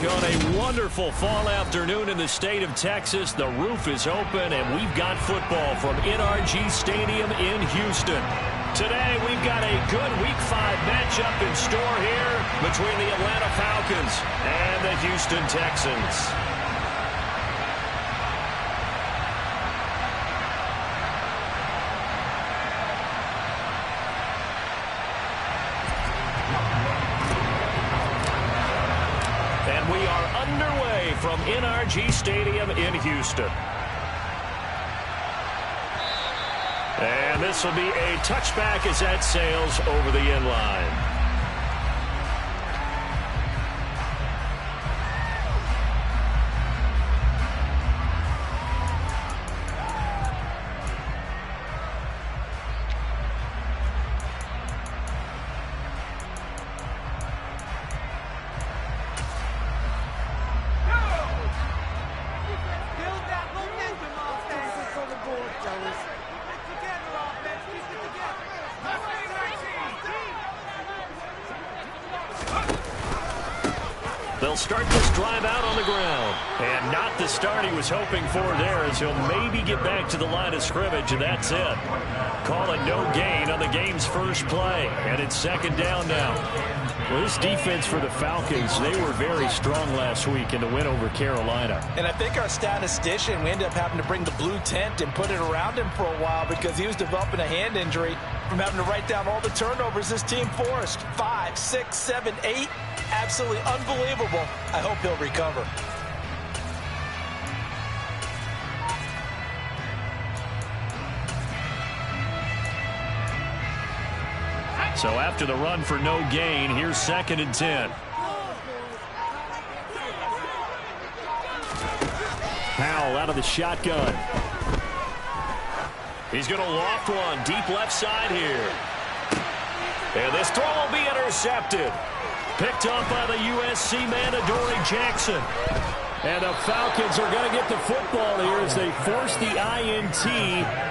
on a wonderful fall afternoon in the state of Texas. The roof is open, and we've got football from NRG Stadium in Houston. Today, we've got a good Week 5 matchup in store here between the Atlanta Falcons and the Houston Texans. And we are underway from NRG Stadium in Houston. And this will be a touchback as that sails over the end line. They'll start this drive out on the ground. And not the start he was hoping for there, as he'll maybe get back to the line of scrimmage, and that's it. Call it no gain on the game's first play. And it's second down now. Well, this defense for the Falcons, they were very strong last week in the win over Carolina. And I think our statistician, we ended up having to bring the blue tent and put it around him for a while because he was developing a hand injury from having to write down all the turnovers this team forced. 5, 6, 7, 8. Absolutely unbelievable. I hope he'll recover. So after the run for no gain, here's 2nd and 10. Powell out of the shotgun. He's going to loft one deep left side here. And this throw will be intercepted. Picked up by the USC man, Adoree Jackson. And the Falcons are going to get the football here as they force the INT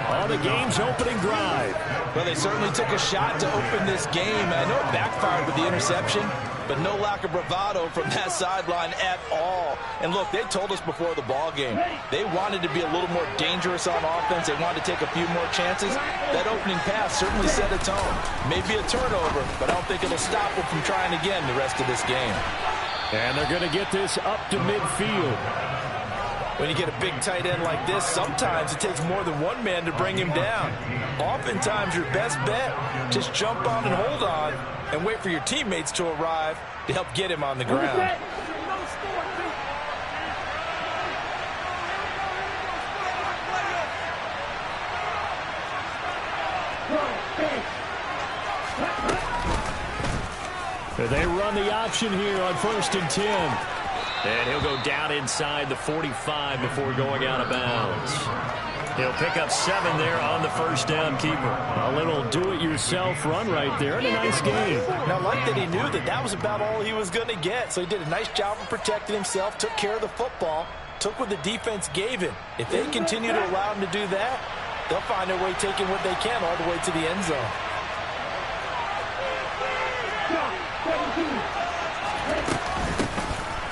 on the game's opening drive. Well, they certainly took a shot to open this game. I know it backfired with the interception, but no lack of bravado from that sideline at all. And look, they told us before the ball game, they wanted to be a little more dangerous on offense. They wanted to take a few more chances. That opening pass certainly set a tone. Maybe a turnover, but I don't think it'll stop them from trying again the rest of this game. And they're going to get this up to midfield. When you get a big tight end like this, sometimes it takes more than one man to bring him down. Oftentimes, your best bet, just jump on and hold on and wait for your teammates to arrive to help get him on the ground. They run the option here on 1st and 10. And he'll go down inside the 45 before going out of bounds. He'll pick up 7 there on the first down keeper. A little do-it-yourself run right there and a nice game. Now, I like that he knew that that was about all he was going to get. So he did a nice job of protecting himself, took care of the football, took what the defense gave him. If they continue to allow him to do that, they'll find their way taking what they can all the way to the end zone.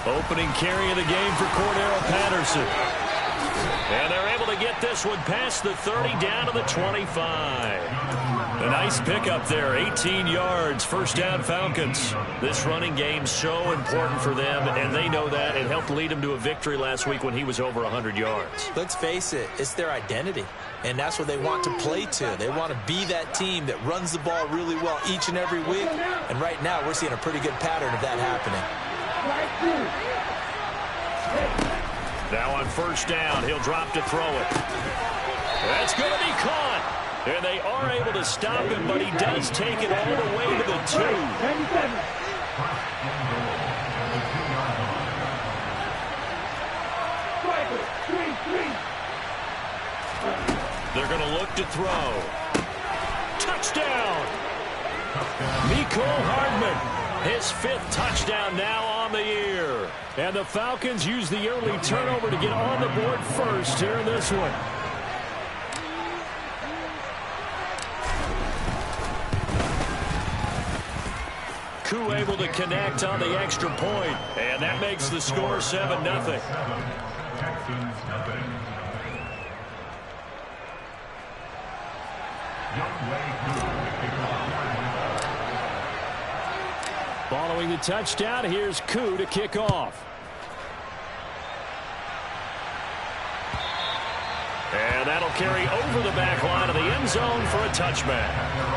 Opening carry of the game for Cordero Patterson. And they're able to get this one past the 30 down to the 25. A nice pickup there, 18 yards, first down Falcons. This running game's so important for them, and they know that. It helped lead them to a victory last week when he was over 100 yards. Let's face it, it's their identity, and that's what they want to play to. They want to be that team that runs the ball really well each and every week, and right now we're seeing a pretty good pattern of that happening. Now on first down, he'll drop to throw it. That's going to be caught. And they are able to stop him, but he does take it all the way to the 2. They're going to look to throw. Touchdown! Mecole Hardman, his 5th touchdown now on the year. And the Falcons use the early turnover to get on the board first here in this one. Koo able to connect on the extra point, and that makes the score 7-0. Following the touchdown, here's Koo to kick off. And that'll carry over the back line of the end zone for a touchback.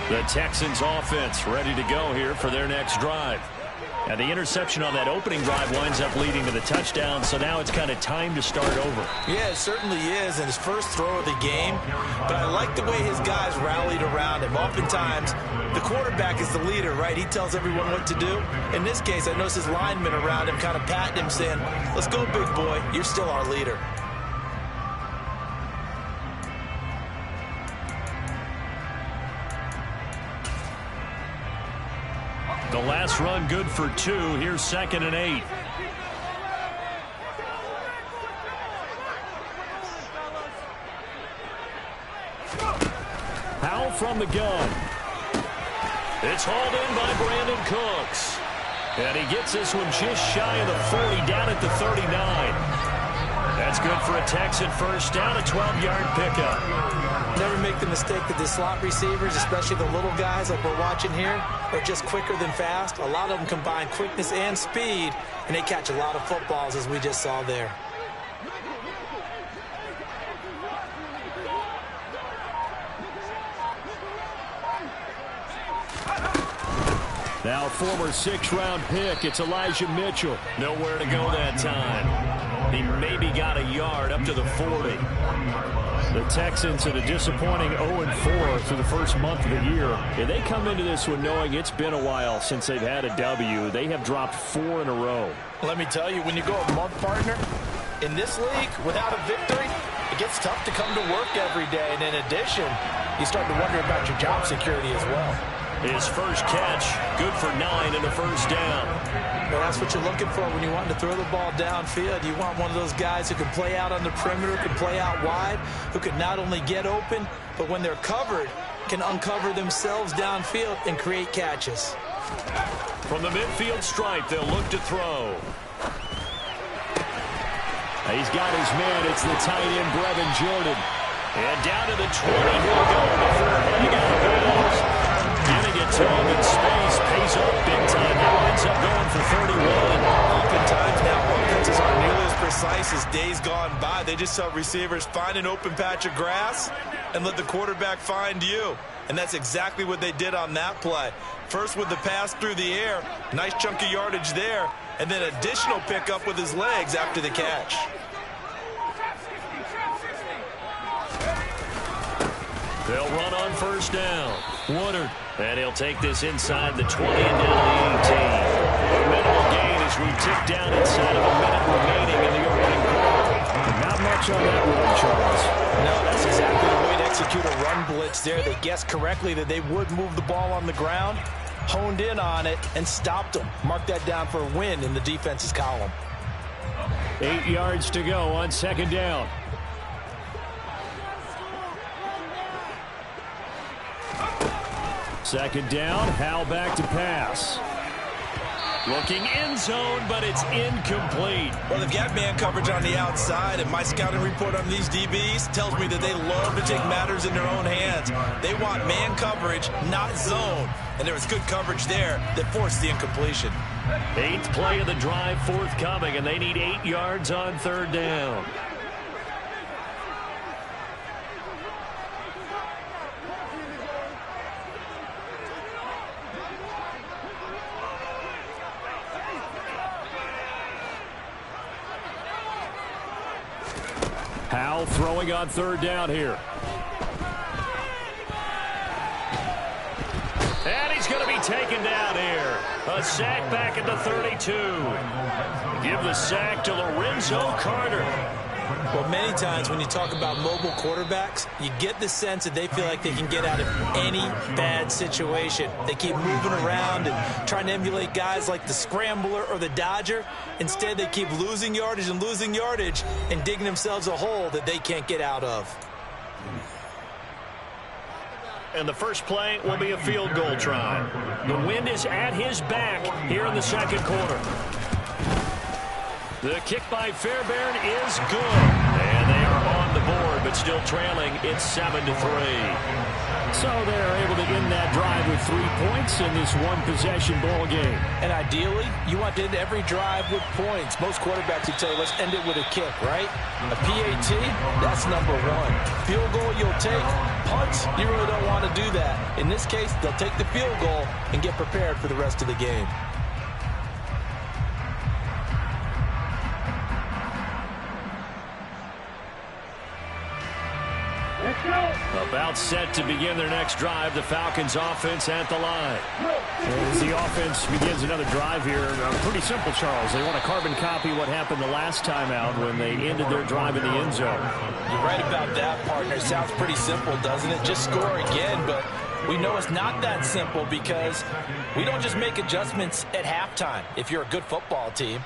The Texans offense ready to go here for their next drive. And the interception on that opening drive winds up leading to the touchdown, so now it's kind of time to start over. Yeah, it certainly is, and his first throw of the game. But I like the way his guys rallied around him. Oftentimes, the quarterback is the leader, right? He tells everyone what to do. In this case, I noticed his linemen around him kind of patting him, saying, "Let's go, big boy. You're still our leader." The last run good for 2. Here's 2nd and 8. Powell from the gun. It's hauled in by Brandon Cooks. And he gets this one just shy of the 40, down at the 39. That's good for a Texan first down, a 12-yard pickup. Never make the mistake that the slot receivers, especially the little guys like we're watching here, are just quicker than fast. A lot of them combine quickness and speed, and they catch a lot of footballs, as we just saw there. Now former 6th-round pick, it's Elijah Mitchell. Nowhere to go that time. He maybe got a yard up to the 40. The Texans at a disappointing 0-4 through the first month of the year. And they come into this one knowing it's been a while since they've had a W. They have dropped 4 in a row. Let me tell you, when you go a month, partner, in this league, without a victory, it gets tough to come to work every day. And in addition, you start to wonder about your job security as well. His first catch, good for 9 and a first down. Well, that's what you're looking for when you want to throw the ball downfield. You want one of those guys who can play out on the perimeter, can play out wide, who can not only get open, but when they're covered, can uncover themselves downfield and create catches. From the midfield stripe, they'll look to throw. He's got his man. It's the tight end, Brevin Jordan. And down to the 20, he'll go before heading out of bounds. Getting it to him in space, pays off big time. Now ends up going for 31. Oftentimes now, offenses aren't nearly as precise as days gone by. They just saw receivers find an open patch of grass and let the quarterback find you. And that's exactly what they did on that play. First with the pass through the air, nice chunk of yardage there, and then additional pickup with his legs after the catch. They'll run on first down. Woodard. And he'll take this inside the 20 and down to the 18. A minimal gain as we tick down inside of a minute remaining in the opening quarter. Not much on that run, Charles. No, that's exactly the way to execute a run blitz there. They guessed correctly that they would move the ball on the ground, honed in on it, and stopped them. Mark that down for a win in the defense's column. 8 yards to go on 2nd down. Second down, Hal back to pass. Looking end zone, but it's incomplete. Well, they've got man coverage on the outside, and my scouting report on these DBs tells me that they love to take matters in their own hands. They want man coverage, not zone. And there was good coverage there that forced the incompletion. 8th play of the drive forthcoming, and they need 8 yards on 3rd down. now throwing on third down here. And he's going to be taken down here. A sack back at the 32. Give the sack to Lorenzo Carter. Well, many times when you talk about mobile quarterbacks, you get the sense that they feel like they can get out of any bad situation. They keep moving around and trying to emulate guys like the scrambler or the dodger. Instead, they keep losing yardage and digging themselves a hole that they can't get out of. And the first play will be a field goal try. The wind is at his back here in the second quarter. The kick by Fairbairn is good. And they are on the board, but still trailing. It's 7-3. So they're able to end that drive with 3 points in this one-possession ball game. And ideally, you want to end every drive with points. Most quarterbacks would tell you, let's end it with a kick, right? A PAT, that's number one. Field goal you'll take. Punts, you really don't want to do that. In this case, they'll take the field goal and get prepared for the rest of the game. About set to begin their next drive, the Falcons offense at the line. As the offense begins another drive here, pretty simple, Charles. They want to carbon copy what happened the last time out when they ended their drive in the end zone. You're right about that, partner. Sounds pretty simple, doesn't it? Just score again, but we know it's not that simple because we don't just make adjustments at halftime if you're a good football team.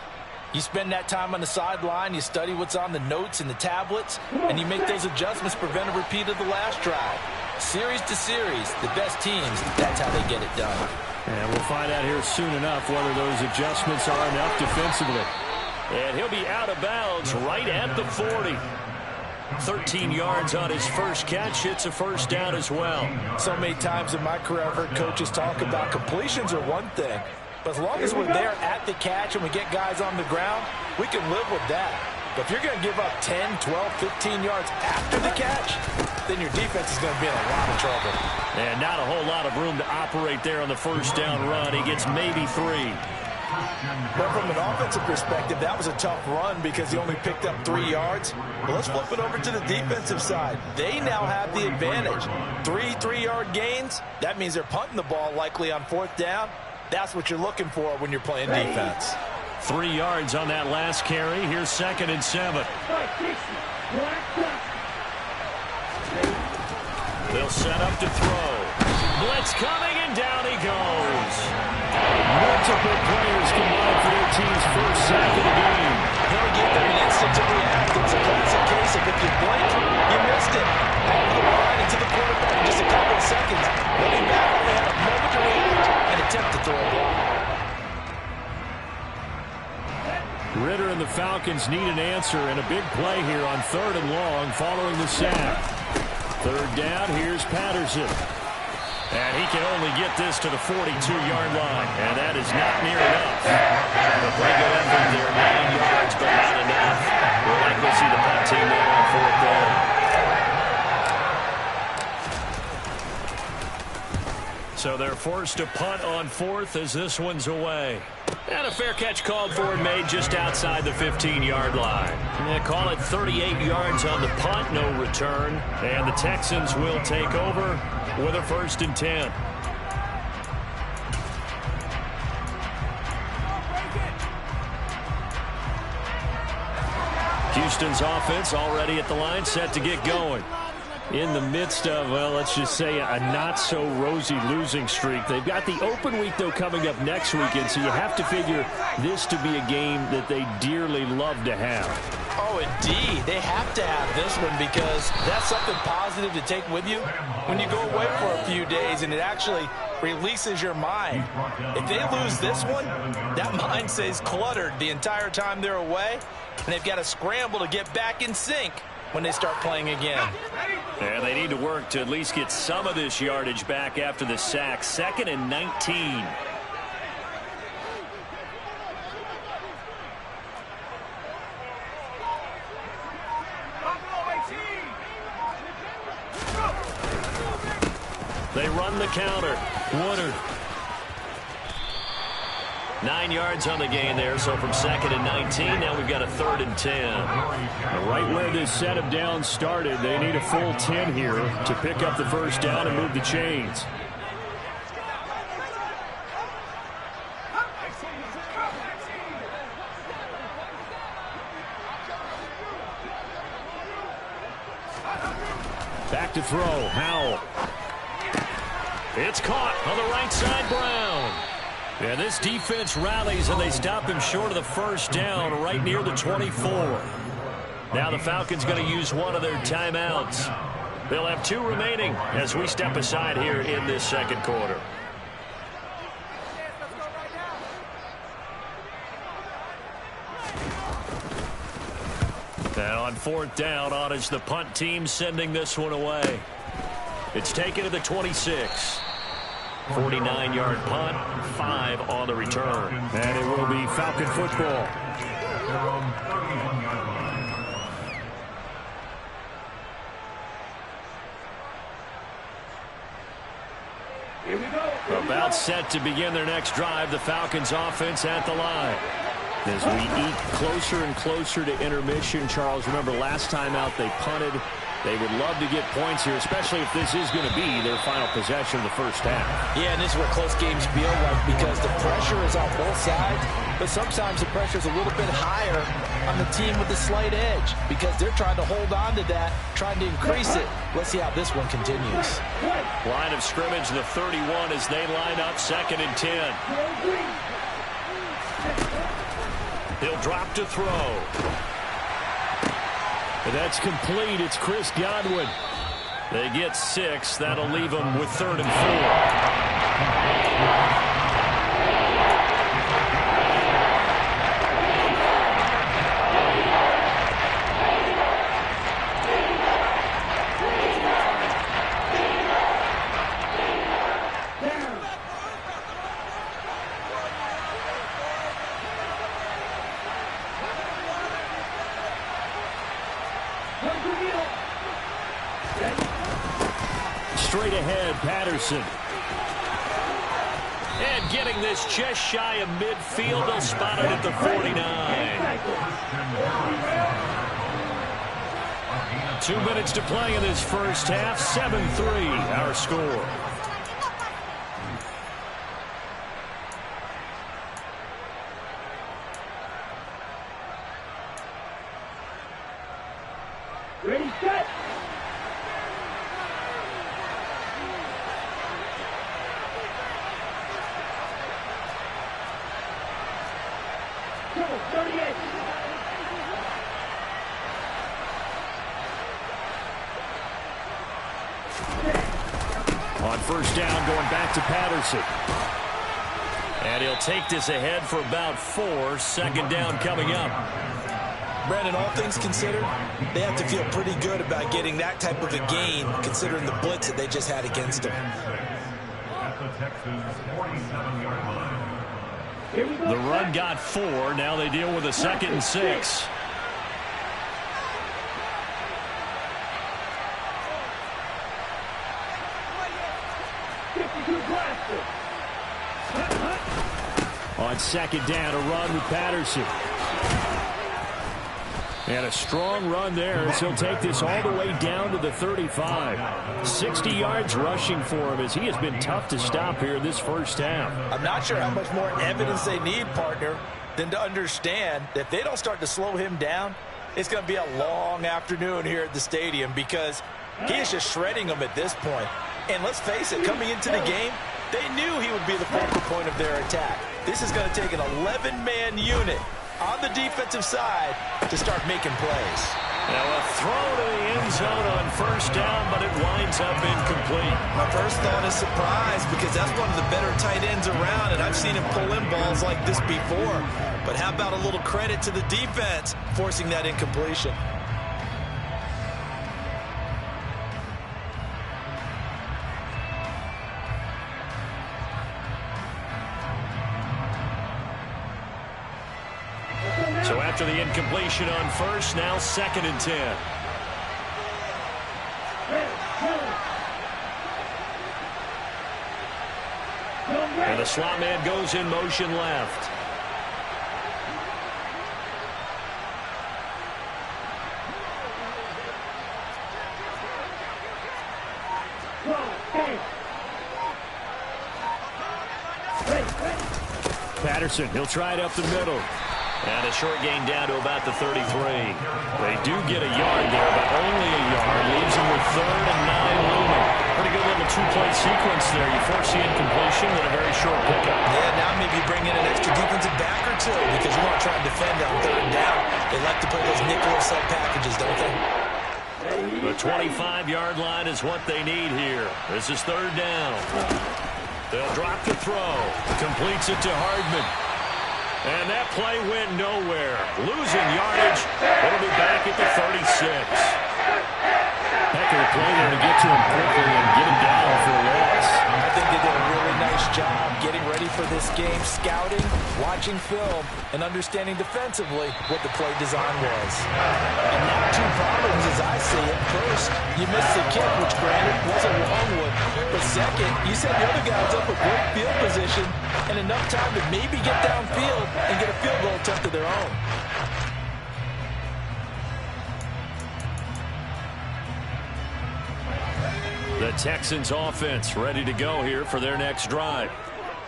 You spend that time on the sideline, you study what's on the notes and the tablets, and you make those adjustments, prevent a repeat of the last drive. Series to series, the best teams, that's how they get it done. And we'll find out here soon enough whether those adjustments are enough defensively. And he'll be out of bounds right at the 40. 13 yards on his first catch. It's a first down as well. So many times in my career I've heard coaches talk about completions are one thing. But as long as we're there at the catch and we get guys on the ground, we can live with that. But if you're going to give up 10, 12, 15 yards after the catch, then your defense is going to be in a lot of trouble. And not a whole lot of room to operate there on the first down run. He gets maybe 3. But from an offensive perspective, that was a tough run because he only picked up 3 yards. But let's flip it over to the defensive side. They now have the advantage. 3 3-yard gains, that means they're punting the ball likely on 4th down. That's what you're looking for when you're playing defense. 3 yards on that last carry. Here's 2nd and 7. They'll set up to throw. Blitz coming, and down he goes. Multiple players combined for their team's first sack of the game. They'll give them an instant to react. It's a classic case of if you blink, you missed it. Off the line into the quarterback in just a couple of seconds. Running back only had a moment to react and attempt to throw a block. Ritter and the Falcons need an answer and a big play here on 3rd and long following the sack. 3rd down, here's Patterson. And he can only get this to the 42-yard line, and that is not near enough. A pretty good effort there, 9 yards, but not enough. We'll likely see the punt team there on 4th down. So they're forced to punt on 4th as this one's away. And a fair catch called for and made just outside the 15-yard line. They call it 38 yards on the punt, no return. And the Texans will take over with a 1st and 10. Houston's offense already at the line, set to get going. In the midst of, well, let's just say a not-so-rosy losing streak. They've got the open week, though, coming up next weekend, so you have to figure this to be a game that they dearly love to have. Oh, indeed. They have to have this one because that's something positive to take with you when you go away for a few days, and it actually releases your mind. If they lose this one, that mind stays cluttered the entire time they're away, and they've got to scramble to get back in sync when they start playing again. And they need to work to at least get some of this yardage back after the sack. 2nd and 19. They run the counter. Woodard. 9 yards on the gain there, so from 2nd and 19, now we've got a 3rd and 10. Right where this set of downs started, they need a full 10 here to pick up the first down and move the chains. Back to throw, Howell. It's caught on the right side, Brown. And this defense rallies, and they stop him short of the first down right near the 24. Now the Falcons going to use one of their timeouts. They'll have 2 remaining as we step aside here in this second quarter. And on 4th down, on is the punt team sending this one away. It's taken to the 26. 49-yard punt, 5 on the return. And it will be Falcon football. Here we go. About set to begin their next drive, the Falcons offense at the line. As we eat closer and closer to intermission, Charles, remember last time out they punted. They would love to get points here, especially if this is going to be their final possession of the first half. Yeah, and this is what close games feel like because the pressure is on both sides, but sometimes the pressure is a little bit higher on the team with the slight edge because they're trying to hold on to that, trying to increase it. Let's see how this one continues. Line of scrimmage, the 31 as they line up 2nd and 10. He'll drop to throw. That's complete. It's Chris Godwin. They get 6. That'll leave them with 3rd and 4. Straight ahead, Patterson. And getting this just shy of midfield, they'll spot it at the 49. 2 minutes to play in this first half. 7-3, our score. Ready, set. Go, 38. On first down, going back to Patterson. And he'll take this ahead for about 4. 2nd down coming up. Brandon, all things considered, they have to feel pretty good about getting that type of a gain, considering the blitz that they just had against them. The run got 4. Now they deal with a 2nd and 6. On 2nd down, a run with Patterson. And a strong run there as he'll take this all the way down to the 35. 60 yards rushing for him as he has been tough to stop here in this first half. I'm not sure how much more evidence they need, partner, than to understand that if they don't start to slow him down, it's going to be a long afternoon here at the stadium because he is just shredding them at this point. And let's face it, coming into the game, they knew he would be the focal point of their attack. This is going to take an 11-man unit on the defensive side to start making plays. Now a throw to the end zone on first down, but it winds up incomplete. My first thought is surprise because that's one of the better tight ends around, and I've seen him pull in balls like this before. But how about a little credit to the defense forcing that incompletion? So after the incompletion on first, now 2nd and 10. And the slot man goes in motion left. Patterson, he'll try it up the middle. And a short gain down to about the 33. They do get a yard there, but only a yard. Leaves them with 3rd and 9 looming. Pretty good little two-play sequence there. You force the incompletion, then a very short pickup. Yeah, now maybe bring in an extra defensive back or two because you want to try and defend on 3rd down. They like to play those nickel or sub packages, don't they? The 25-yard line is what they need here. This is 3rd down. They'll drop the throw. Completes it to Hardman. And that play went nowhere. Losing yardage. It'll be back at the 36. Heck of a play there to get to him quickly and get him down for a loss. I think they did a really nice job getting ready for this game, scouting, watching film, and understanding defensively what the play design was. And now 2 problems as I see it. First, you missed the kick, which granted was a long one. But second, you set the other guys up with great field position and enough time to maybe get downfield and get a field goal attempt of their own. The Texans offense ready to go here for their next drive.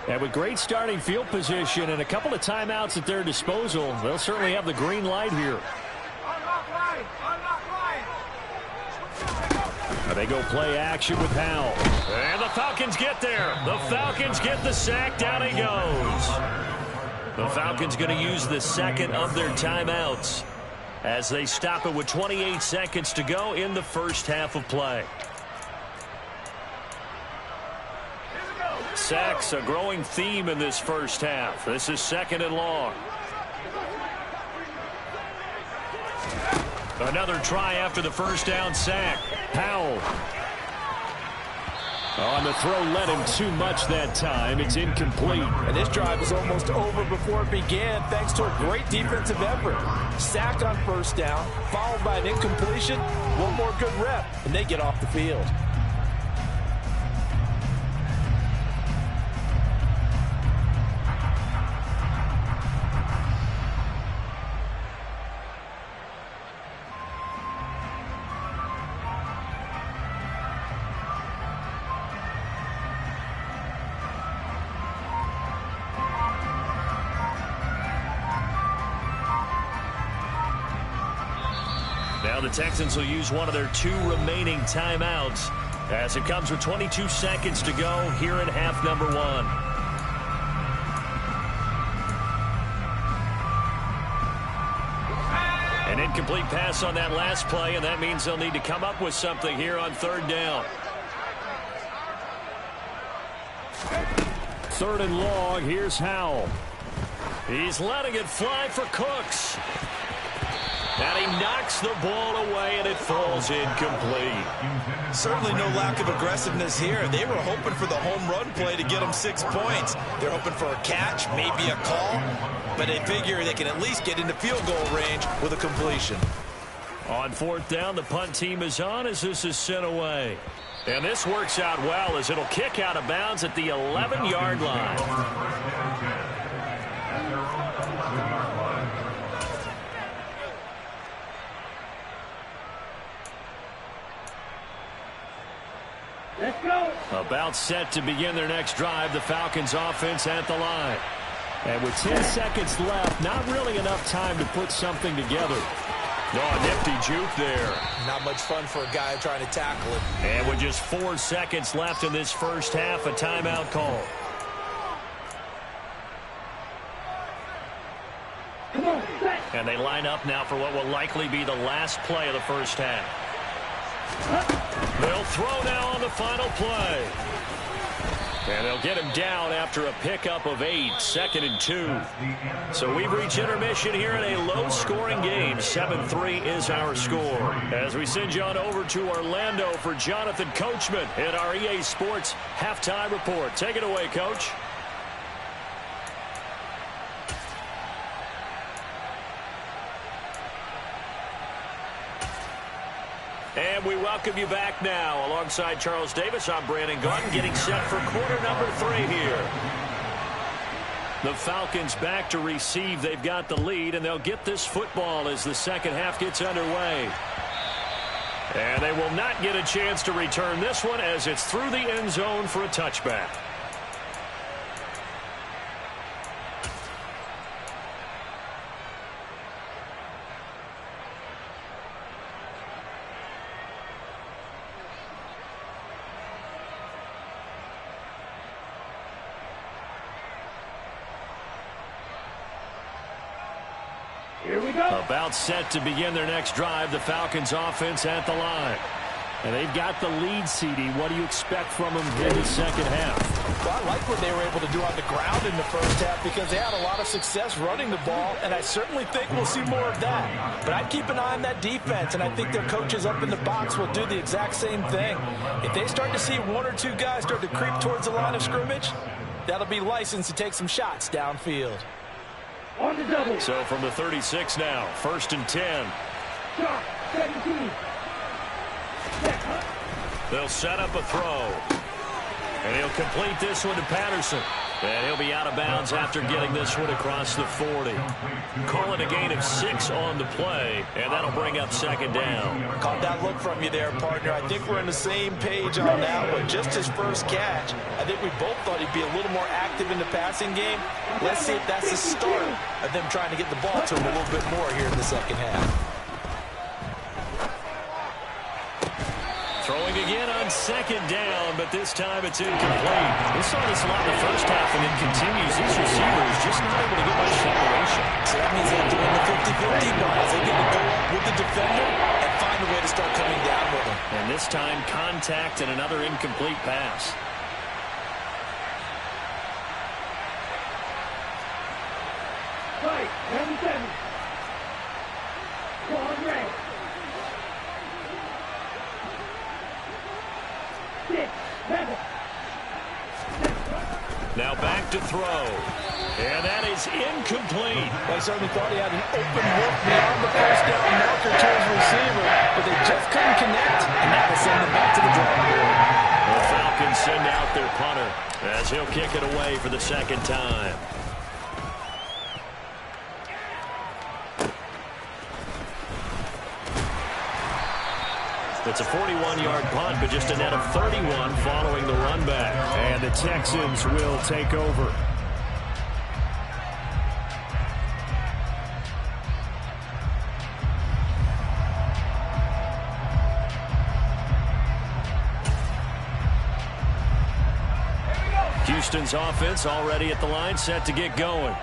And with great starting field position and a couple of timeouts at their disposal, they'll certainly have the green light here. They go play action with Howell. And the Falcons get there. The Falcons get the sack. Down he goes. The Falcons going to use the second of their timeouts as they stop it with 28 seconds to go in the first half of play. Sacks, a growing theme in this first half. This is 2nd and long. Another try after the first down sack. Powell. On the throw led him too much that time. It's incomplete. And this drive was almost over before it began thanks to a great defensive effort. Sack on 1st down, followed by an incompletion. One more good rep, and they get off the field. Now the Texans will use one of their 2 remaining timeouts as it comes with 22 seconds to go here in half number 1. An incomplete pass on that last play, and that means they'll need to come up with something here on 3rd down. 3rd and long. Here's Howell. He's letting it fly for Cooks. And he knocks the ball away, and it falls incomplete. Certainly no lack of aggressiveness here. They were hoping for the home run play to get them 6 points. They're hoping for a catch, maybe a call, but they figure they can at least get into field goal range with a completion. On 4th down, the punt team is on as this is sent away. And this works out well as it'll kick out of bounds at the 11-yard line. Let's go. About set to begin their next drive, the Falcons offense at the line. And with 10 seconds left, not really enough time to put something together. Oh, nifty juke there. Not much fun for a guy trying to tackle it. And with just 4 seconds left in this first half, a timeout call. Come on, set. And they line up now for what will likely be the last play of the first half. They'll throw now on the final play. And they'll get him down after a pickup of 8, 2nd and 2. So we've reached intermission here in a low-scoring game. 7-3 is our score. As we send you on over to Orlando for Jonathan Coachman in our EA Sports Halftime Report. Take it away, Coach. And we welcome you back now. Alongside Charles Davis, I'm Brandon Gaudin, getting set for quarter number 3 here. The Falcons back to receive. They've got the lead, and they'll get this football as the second half gets underway. And they will not get a chance to return this one as it's through the end zone for a touchback. Here we go. About set to begin their next drive. The Falcons offense at the line. And they've got the lead, CD. What do you expect from them in the second half? Well, I like what they were able to do on the ground in the first half because they had a lot of success running the ball, and I certainly think we'll see more of that. But I'd keep an eye on that defense, and I think their coaches up in the box will do the exact same thing. If they start to see one or two guys start to creep towards the line of scrimmage, that'll be licensed to take some shots downfield. On the double. So from the 36 now, 1st and 10. Stop. 17. They'll set up a throw. And he'll complete this one to Patterson. And he'll be out of bounds after getting this one across the 40. Call it a gain of 6 on the play, and that'll bring up second down. Caught that look from you there, partner. I think we're on the same page on that one. Just his first catch, I think we both thought he'd be a little more active in the passing game. Let's see if that's the start of them trying to get the ball to him a little bit more here in the second half. Throwing again on second down, but this time it's incomplete. We saw this a lot in the first half, and it continues. These receivers just not able to get much separation. So that means they have to win the 50-50 balls. They get to go up with the defender and find a way to start coming down with him. And this time, contact and another incomplete pass. Right. 77. Go on, red. 6. 7. Now back to throw. And that is incomplete. I certainly thought he had an open look beyond the first down marker to his receiver, but they just couldn't connect, and that will send them back to the drawing board. The Falcons send out their punter as he'll kick it away for the second time. It's a 41-yard punt, but just a net of 31 following the run back. And the Texans will take over. Houston's offense already at the line, set to get going.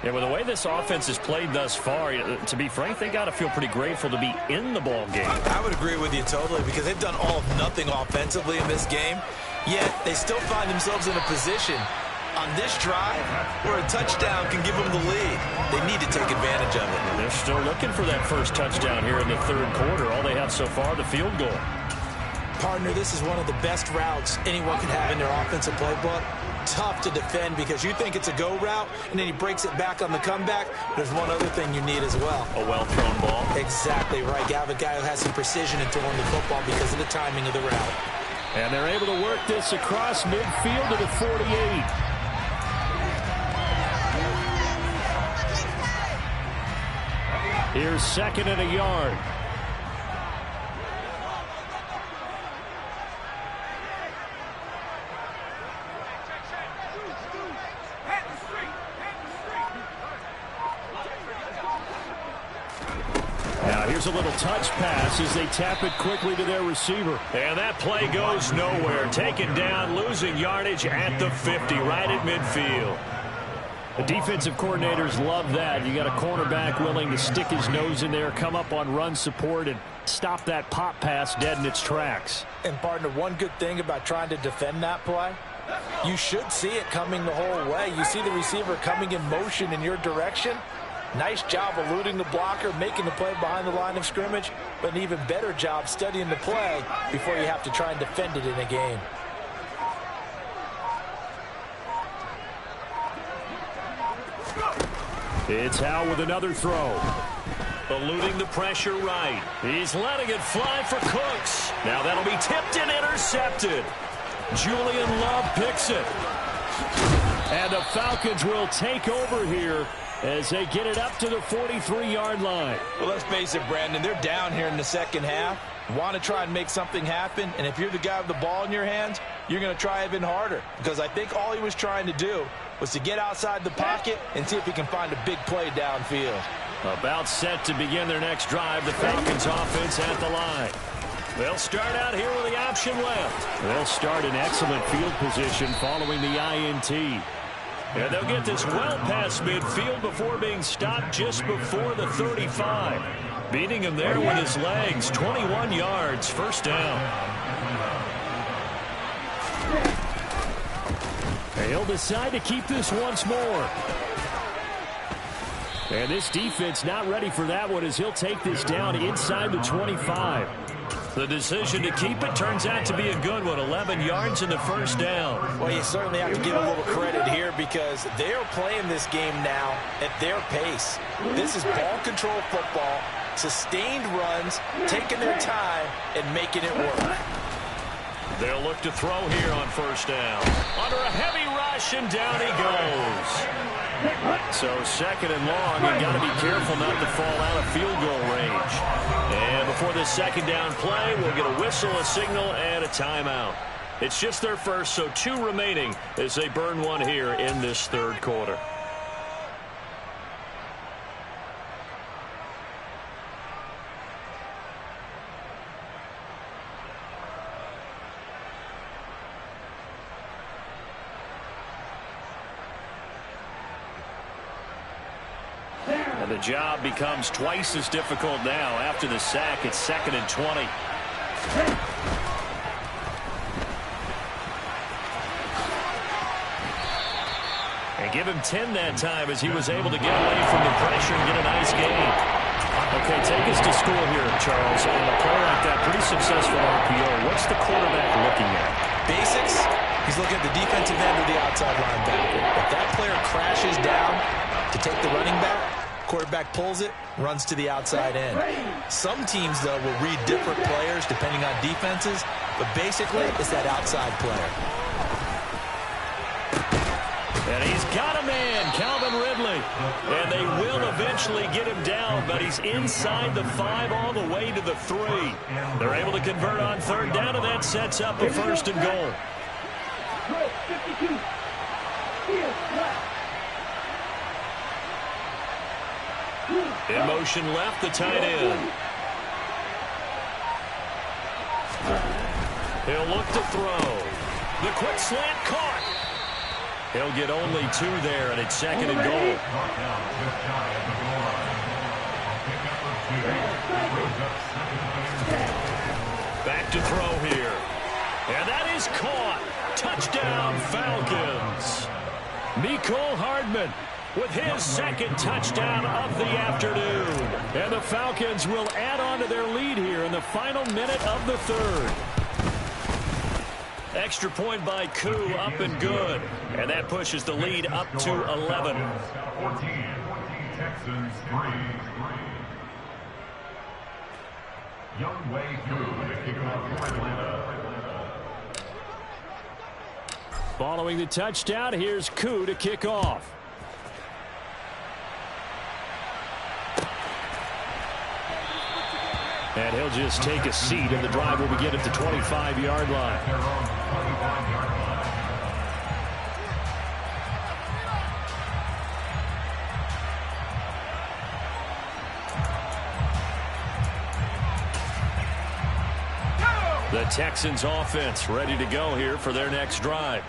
Yeah, with the way this offense has played thus far, to be frank, they got to feel pretty grateful to be in the ball game. I would agree with you totally because they've done all of nothing offensively in this game, yet they still find themselves in a position on this drive where a touchdown can give them the lead. They need to take advantage of it. And they're still looking for that first touchdown here in the third quarter. All they have so far, the field goal. Partner, this is one of the best routes anyone can have in their offensive playbook. Tough to defend because you think it's a go route, and then he breaks it back on the comeback. There's one other thing you need as well. A well-thrown ball. Exactly right. You have a guy who has some precision in throwing the football because of the timing of the route. And they're able to work this across midfield to the 48. Here's second and a yard. Here's a little touch pass as they tap it quickly to their receiver. And that play goes nowhere. Taken down, losing yardage at the 50, right at midfield. The defensive coordinators love that. You got a cornerback willing to stick his nose in there, come up on run support, and stop that pop pass dead in its tracks. And, partner, one good thing about trying to defend that play, you should see it coming the whole way. You see the receiver coming in motion in your direction. Nice job eluding the blocker, making the play behind the line of scrimmage, but an even better job studying the play before you have to try and defend it in a game. It's Howe with another throw. Eluding the pressure right. He's letting it fly for Cooks. Now that'll be tipped and intercepted. Julian Love picks it. And the Falcons will take over here as they get it up to the 43-yard line. Well, let's face it, Brandon, they're down here in the second half. Want to try and make something happen, and if you're the guy with the ball in your hands, you're going to try even harder, because I think all he was trying to do was to get outside the pocket and see if he can find a big play downfield. About set to begin their next drive, the Falcons offense at the line. They'll start out here with the option left. They'll start in excellent field position following the INT. And they'll get this well past midfield before being stopped just before the 35. Beating him there with his legs. 21 yards, first down. He'll decide to keep this once more. And this defense not ready for that one as he'll take this down inside the 25. The decision to keep it turns out to be a good one. 11 yards in the first down. Well, you certainly have to give a little credit here because they are playing this game now at their pace. This is ball control football, sustained runs, taking their time, and making it work. They'll look to throw here on first down. Under a heavy rush, and down he goes. So second and long, and got to be careful not to fall out of field goal range. And before this second down play, we'll get a whistle, a signal, and a timeout. It's just their first, so 2 remaining as they burn one here in this third quarter. And the job becomes twice as difficult now. After the sack, it's second and 20. And give him 10 that time as he was able to get away from the pressure and get a nice gain. Okay, take us to school here, Charles. On a play like that, pretty successful RPO. What's the quarterback looking at? Basics, he's looking at the defensive end or the outside linebacker. If that player crashes down to take the running back, quarterback pulls it, runs to the outside end. Some teams, though, will read different players depending on defenses, but basically it's that outside player. And he's got a man, Calvin Ridley. And they will eventually get him down, but he's inside the 5 all the way to the 3. They're able to convert on third down, and that sets up a first and goal. In motion left, the tight end. He'll look to throw. The quick slant caught. He'll get only 2 there, and it's second and goal. Back to throw here. And that is caught. Touchdown, Falcons. Mecole Hardman with his second touchdown of the afternoon. And the Falcons will add on to their lead here in the final minute of the third. Extra point by Koo, up and good. And that pushes the lead up to 11. 14, Texans 3. Young Wei Koo, the kickoff for Atlanta. Following the touchdown, here's Koo to kick off. And he'll just take a seat, and the drive will begin at the 25-yard line. The Texans offense ready to go here for their next drive.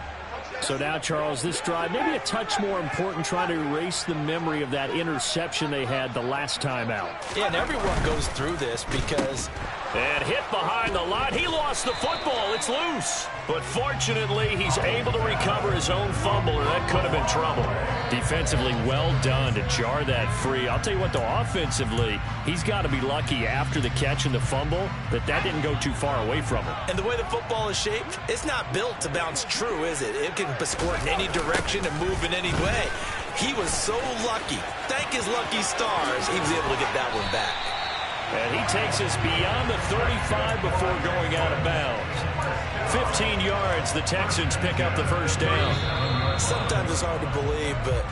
So now, Charles, this drive maybe a touch more important, trying to erase the memory of that interception they had the last time out. Yeah, and everyone goes through this because And hit behind the line. He lost the football. It's loose. But fortunately, he's able to recover his own fumble, or that could have been trouble. Defensively, well done to jar that free. I'll tell you what, though, offensively, he's got to be lucky after the catch and the fumble that didn't go too far away from him. And the way the football is shaped, it's not built to bounce true, is it? It can squirt in any direction and move in any way. He was so lucky. Thank his lucky stars, he was able to get that one back. And he takes us beyond the 35 before going out of bounds. 15 yards, the Texans pick up the first down. Sometimes it's hard to believe, but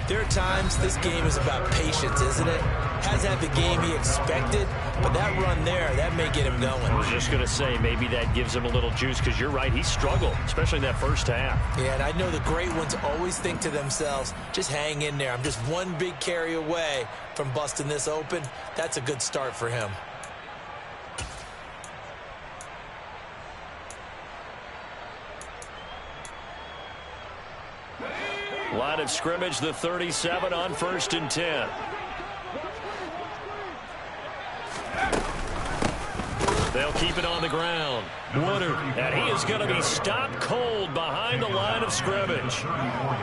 there are times this game is about patience, isn't it? Hasn't had the game he expected, but that run there, that may get him going. I was just going to say, maybe that gives him a little juice, because you're right, he struggled, especially in that first half. Yeah, and I know the great ones always think to themselves, just hang in there. I'm just one big carry away from busting this open. That's a good start for him. Line of scrimmage, the 37 on 1st and 10. They'll keep it on the ground. Woodard, and he is going to be stopped cold behind the line of scrimmage.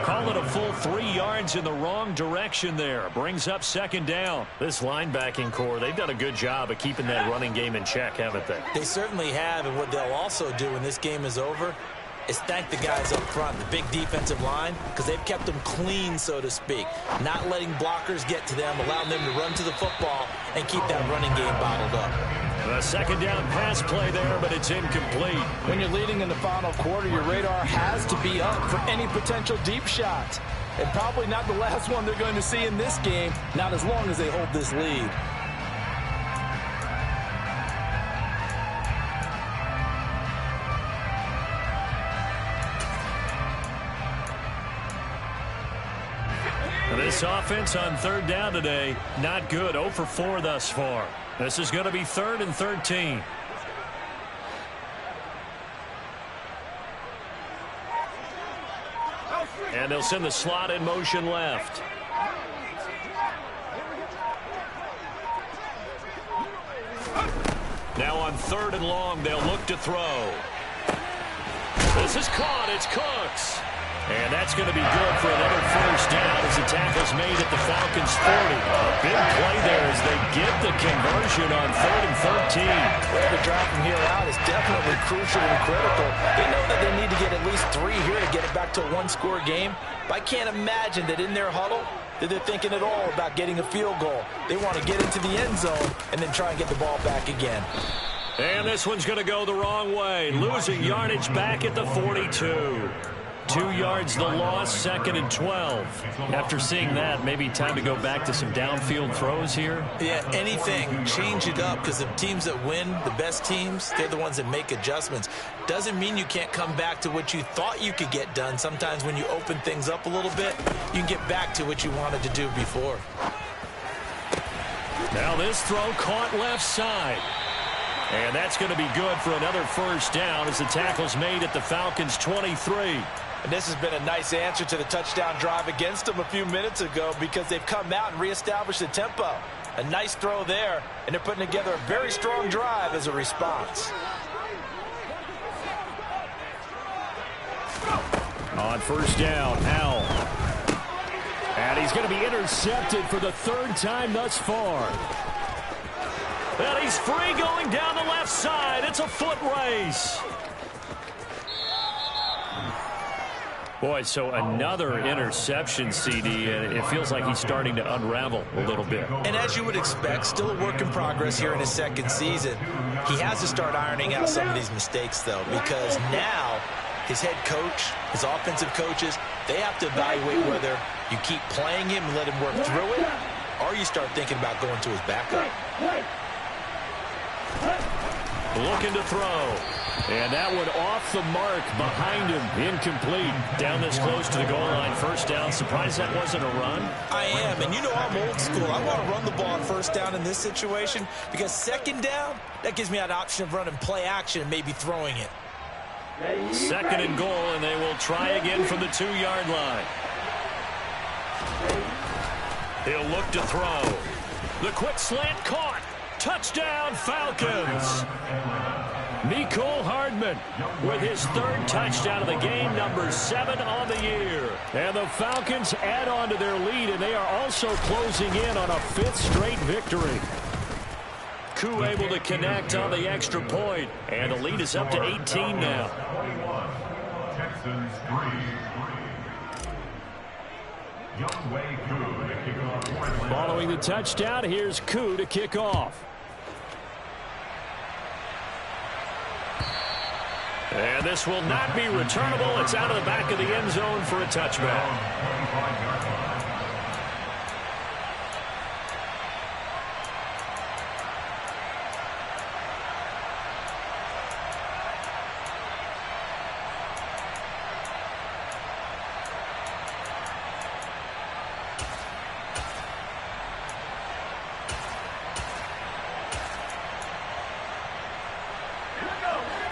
Call it a full 3 yards in the wrong direction there. Brings up 2nd down. This linebacking core, they've done a good job of keeping that running game in check, haven't they? They certainly have, and what they'll also do when this game is over is thank the guys up front, the big defensive line, because they've kept them clean, so to speak. Not letting blockers get to them, allowing them to run to the football and keep that running game bottled up. A 2nd down pass play there, but it's incomplete. When you're leading in the final quarter, your radar has to be up for any potential deep shots. And probably not the last one they're going to see in this game, not as long as they hold this lead. This offense on 3rd down today, not good. 0 for 4 thus far. This is going to be 3rd and 13. And they'll send the slot in motion left. Now on 3rd and long, they'll look to throw. This is caught. It's Cooks. And that's going to be good for another first down as the tackle's made at the Falcons' 40. A big play there as they get the conversion on 3rd and 13. Well, the drive from here out is definitely crucial and critical. They know that they need to get at least 3 here to get it back to a one-score game. But I can't imagine that in their huddle that they're thinking at all about getting a field goal. They want to get into the end zone and then try and get the ball back again. And this one's going to go the wrong way. Losing yardage back at the 42. 2 yards the loss, 2nd and 12. After seeing that, maybe time to go back to some downfield throws here. Yeah, anything. Change it up, because the teams that win, the best teams, they're the ones that make adjustments. Doesn't mean you can't come back to what you thought you could get done. Sometimes when you open things up a little bit, you can get back to what you wanted to do before. Now this throw caught left side. And that's going to be good for another first down as the tackle's made at the Falcons' 23. And this has been a nice answer to the touchdown drive against them a few minutes ago, because they've come out and reestablished the tempo. A nice throw there, and they're putting together a very strong drive as a response. On first down, Howell. And he's going to be intercepted for the 3rd time thus far. And he's free going down the left side. It's a foot race. Boy, so another interception, CD, and it feels like he's starting to unravel a little bit. And as you would expect, still a work in progress here in his 2nd season. He has to start ironing out some of these mistakes, though, because now his head coach, his offensive coaches, they have to evaluate whether you keep playing him and let him work through it, or you start thinking about going to his backup. Looking to throw. And that one off the mark behind him. Incomplete. Down this close to the goal line. First down. Surprised that wasn't a run? I am. And you know I'm old school. I want to run the ball on first down in this situation, because 2nd down, that gives me an option of running play action and maybe throwing it. 2nd and goal, and they will try again from the 2-yard line. He'll look to throw. The quick slant caught. Touchdown, Falcons. Mecole Hardman with his third touchdown of the game, number 7 on the year. And the Falcons add on to their lead, and they are also closing in on a 5th straight victory. Koo able to connect on the extra point, and the lead is up to 18 now. Texans 3. Youngway Koo to kick off for Atlanta. Following the touchdown, here's Koo to kick off. And this will not be returnable. It's out of the back of the end zone for a touchback.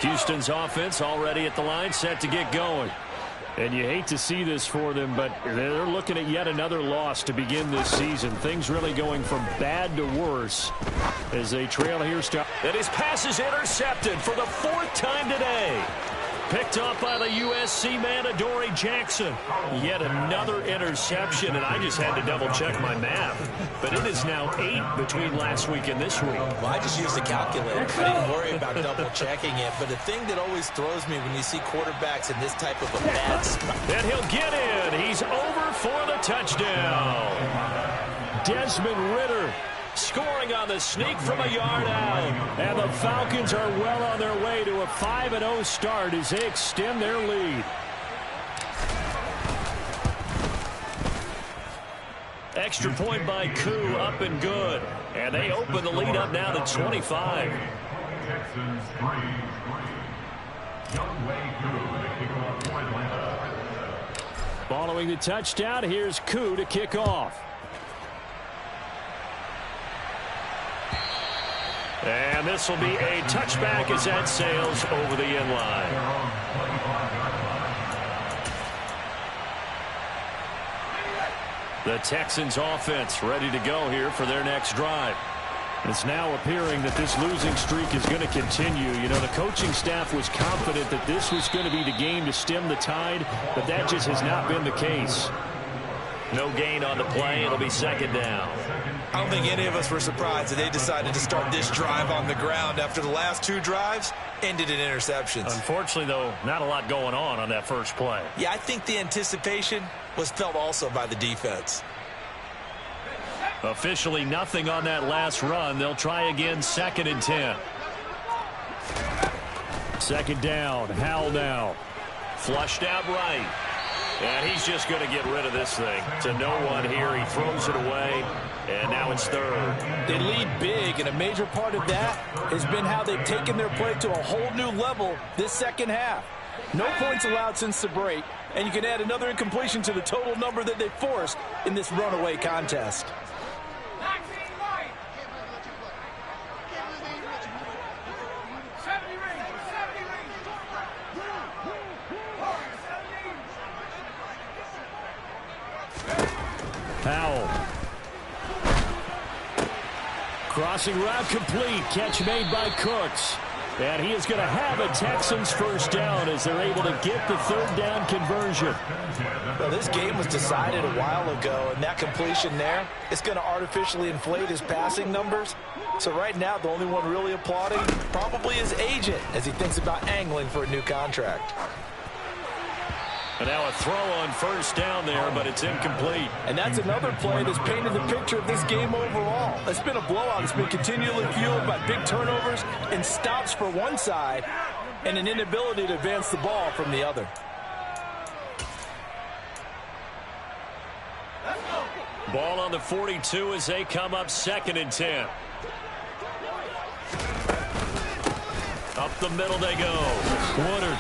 Houston's offense already at the line, set to get going. And you hate to see this for them, but they're looking at yet another loss to begin this season. Things really going from bad to worse as they trail here. And his pass is intercepted for the 4th time today. Picked up by the USC man, Adoree Jackson. Yet another interception, and I just had to double-check my math. But it is now 8 between last week and this week. Well, I just used a calculator. I didn't worry about double-checking it. But the thing that always throws me when you see quarterbacks in this type of a bad spot. And he'll get in. He's over for the touchdown. Desmond Ridder scoring on the sneak from a yard out. And the Falcons are well on their way to a 5-0 start as they extend their lead. Extra point by Koo, up and good. And they open the lead up now to 25. Texans 3. Youngway Koo to kick off for Atlanta. Following the touchdown, here's Koo to kick off. And this will be a touchback as that sails over the end line. The Texans offense ready to go here for their next drive. It's now appearing that this losing streak is going to continue. You know, the coaching staff was confident that this was going to be the game to stem the tide, but that just has not been the case. No gain on the play. It'll be 2nd down. I don't think any of us were surprised that they decided to start this drive on the ground after the last 2 drives ended in interceptions. Unfortunately, though, not a lot going on that first play. Yeah, I think the anticipation was felt also by the defense. Officially nothing on that last run. They'll try again, 2nd and 10. 2nd down. Howell now. Flushed out right. And he's just going to get rid of this thing. To no one here. He throws it away. And now it's 3rd. They lead big, and a major part of that has been how they've taken their play to a whole new level this second half. No points allowed since the break, and you can add another incompletion to the total number that they forced in this runaway contest. Howell. Crossing route complete. Catch made by Cooks. And he is going to have a Texans first down as they're able to get the 3rd down conversion. Well, this game was decided a while ago, and that completion there is going to artificially inflate his passing numbers. So right now, the only one really applauding probably his agent as he thinks about angling for a new contract. And now a throw on first down there, but it's incomplete. And that's another play that's painted the picture of this game overall. It's been a blowout. It's been continually fueled by big turnovers and stops for one side and an inability to advance the ball from the other. Ball on the 42 as they come up 2nd and 10. Up the middle they go. Woodard.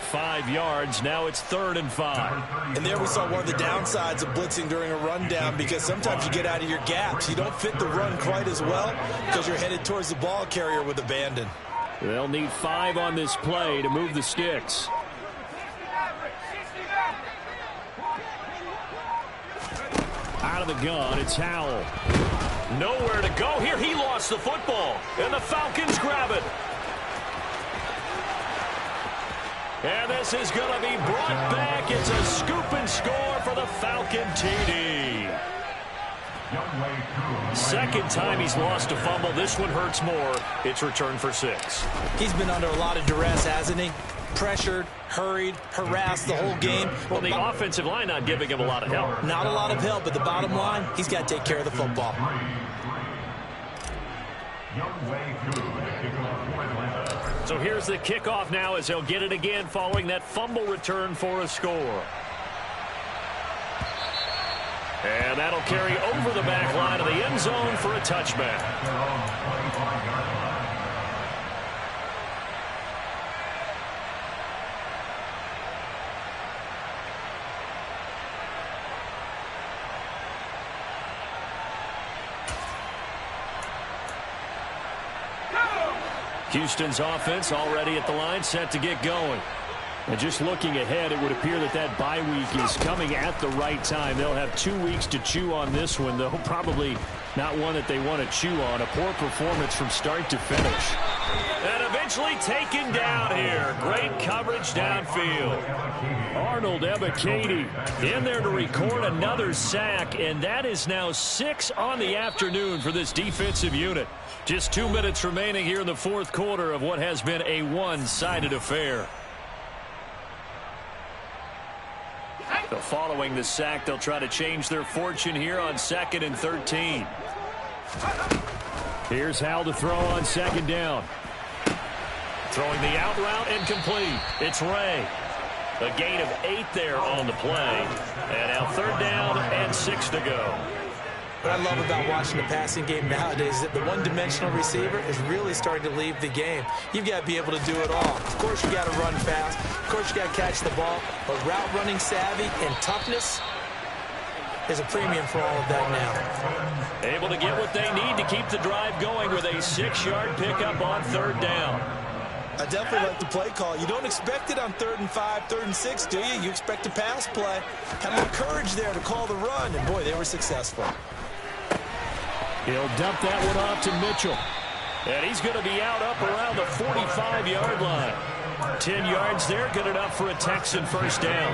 5 yards. Now it's 3rd and 5. And there we saw one of the downsides of blitzing during a rundown, because sometimes you get out of your gaps. You don't fit the run quite as well because you're headed towards the ball carrier with abandon. They'll need 5 on this play to move the sticks. Out of the gun, it's Howell. Nowhere to go here. He lost the football, and the Falcons grab it. And this is going to be brought back. It's a scoop and score for the Falcon TD. Second time he's lost a fumble. This one hurts more. It's returned for 6. He's been under a lot of duress, hasn't he? Pressured, hurried, harassed the whole game. Well, the offensive line not giving him a lot of help. Not a lot of help, but the bottom line, he's got to take care of the football. So here's the kickoff now as they'll get it again following that fumble return for a score. And that'll carry over the back line of the end zone for a touchback. Houston's offense already at the line, set to get going. And just looking ahead, it would appear that that bye week is coming at the right time. They'll have 2 weeks to chew on this one, though probably not one that they want to chew on. A poor performance from start to finish. And eventually taken down here. Great coverage downfield. Arnold Ebiketie in there to record another sack, and that is now 6 on the afternoon for this defensive unit. Just 2 minutes remaining here in the fourth quarter of what has been a one-sided affair. So following the sack, they'll try to change their fortune here on 2nd and 13. Here's Howell to throw on 2nd down. Throwing the out route and complete. It's Ray. A gain of 8 there on the play. And now 3rd down and 6 to go. What I love about watching the passing game nowadays is that the one-dimensional receiver is really starting to leave the game. You've got to be able to do it all. Of course, you got to run fast. Of course, you got to catch the ball. But route running savvy and toughness is a premium for all of that now. Able to get what they need to keep the drive going with a 6-yard pickup on 3rd down. I definitely like the play call. You don't expect it on 3rd and 5, 3rd and 6, do you? You expect a pass play. Kind of courage there to call the run, and boy, they were successful. He'll dump that one off to Mitchell. And he's going to be out up around the 45-yard line. 10 yards there, good enough for a Texan 1st down.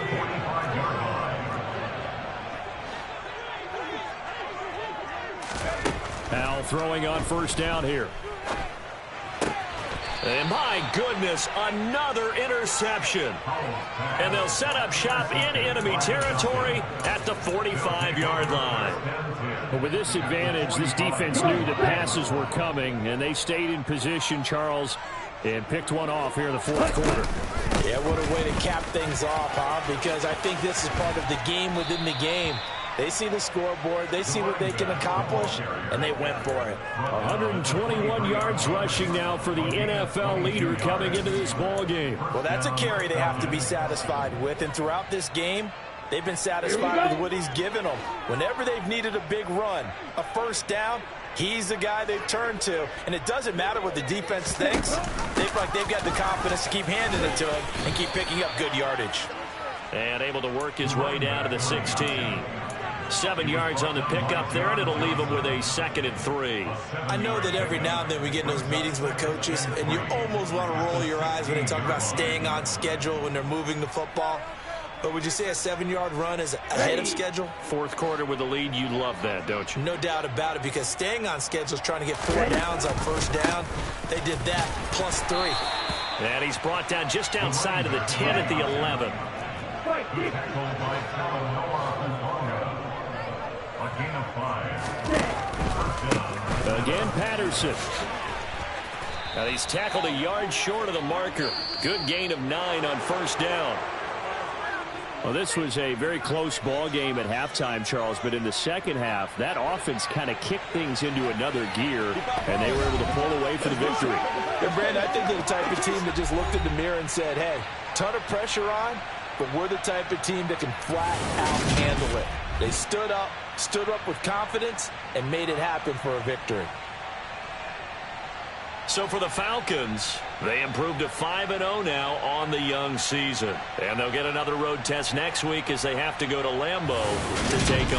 Howell throwing on 1st down here. And my goodness, another interception. And they'll set up shop in enemy territory at the 45-yard line. But with this advantage, this defense knew that passes were coming, and they stayed in position, Charles, and picked one off here in the 4th quarter. Yeah, what a way to cap things off, huh? Because I think this is part of the game within the game. They see the scoreboard, they see what they can accomplish, and they went for it. 121 yards rushing now for the NFL leader coming into this ball game. Well, that's a carry they have to be satisfied with, and throughout this game, they've been satisfied with what he's given them. Whenever they've needed a big run, a 1st down, he's the guy they've turned to. And it doesn't matter what the defense thinks. They've got the confidence to keep handing it to him and keep picking up good yardage. And able to work his way down to the 16. 7 yards on the pickup there, and it'll leave him with a 2nd and 3. I know that every now and then we get in those meetings with coaches, and you almost want to roll your eyes when they talk about staying on schedule when they're moving the football. But would you say a 7-yard run is ahead of schedule? 4th quarter with the lead, you love that, don't you? No doubt about it, because staying on schedule is trying to get 4 downs on 1st down. They did that, plus 3. And he's brought down just outside of the 10 at the 11. Again, Patterson. Now he's tackled a yard short of the marker. Good gain of 9 on 1st down. Well, this was a very close ball game at halftime, Charles, but in the 2nd half, that offense kind of kicked things into another gear, and they were able to pull away for the victory. And Brandon, I think they're the type of team that just looked in the mirror and said, hey, ton of pressure on, but we're the type of team that can flat out handle it. They stood up with confidence, and made it happen for a victory. So for the Falcons, they improved to 5-0 now on the young season. And they'll get another road test next week as they have to go to Lambeau to take on